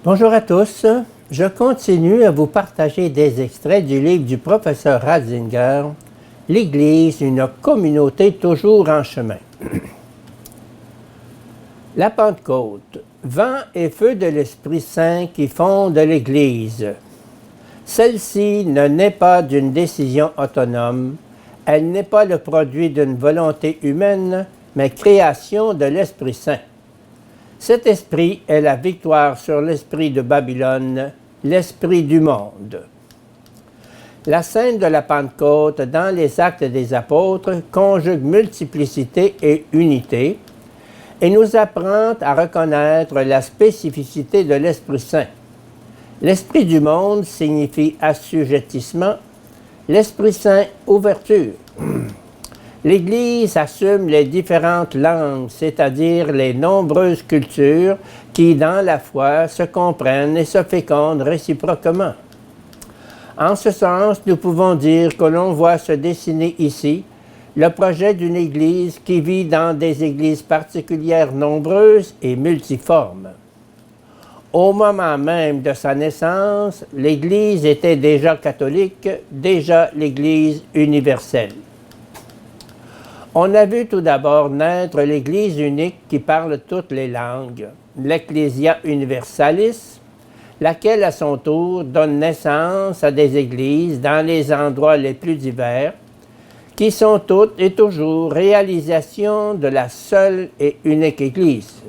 Bonjour à tous. Je continue à vous partager des extraits du livre du professeur Ratzinger, L'Église, une communauté toujours en chemin. La Pentecôte, vent et feu de l'Esprit Saint qui fonde l'Église. Celle-ci ne naît pas d'une décision autonome, elle n'est pas le produit d'une volonté humaine, mais création de l'Esprit Saint. Cet esprit est la victoire sur l'esprit de Babylone, l'esprit du monde. La scène de la Pentecôte dans les Actes des Apôtres conjugue multiplicité et unité et nous apprend à reconnaître la spécificité de l'Esprit Saint. L'esprit du monde signifie assujettissement, l'Esprit Saint, ouverture. L'Église assume les différentes langues, c'est-à-dire les nombreuses cultures qui, dans la foi, se comprennent et se fécondent réciproquement. En ce sens, nous pouvons dire que l'on voit se dessiner ici le projet d'une Église qui vit dans des églises particulières nombreuses et multiformes. Au moment même de sa naissance, l'Église était déjà catholique, déjà l'Église universelle. On a vu tout d'abord naître l'Église unique qui parle toutes les langues, l'Ecclesia Universalis, laquelle à son tour donne naissance à des églises dans les endroits les plus divers, qui sont toutes et toujours réalisation de la seule et unique Église.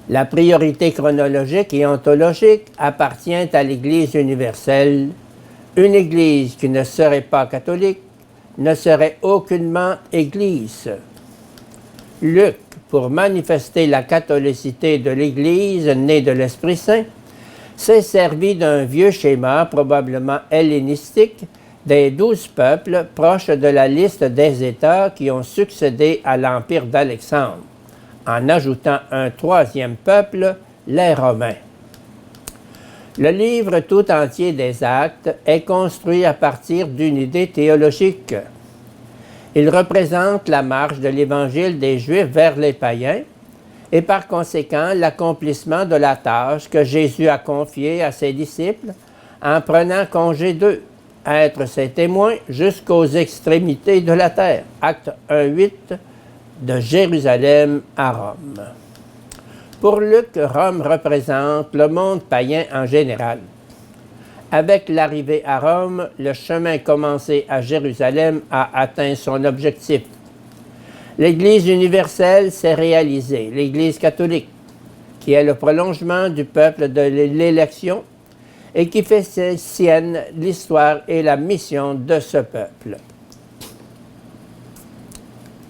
La priorité chronologique et ontologique appartient à l'Église universelle, une Église qui ne serait pas catholique, ne serait aucunement Église. Luc, pour manifester la catholicité de l'Église née de l'Esprit Saint, s'est servi d'un vieux schéma, probablement hellénistique, des 12 peuples proches de la liste des États qui ont succédé à l'Empire d'Alexandre, en ajoutant un troisième peuple, les Romains. Le livre tout entier des Actes est construit à partir d'une idée théologique. Il représente la marche de l'Évangile des Juifs vers les païens et par conséquent l'accomplissement de la tâche que Jésus a confiée à ses disciples en prenant congé d'eux, être ses témoins jusqu'aux extrémités de la terre. Acte 1:8, de Jérusalem à Rome. Pour Luc, Rome représente le monde païen en général. Avec l'arrivée à Rome, le chemin commencé à Jérusalem a atteint son objectif. L'Église universelle s'est réalisée, l'Église catholique, qui est le prolongement du peuple de l'élection et qui fait sienne l'histoire et la mission de ce peuple.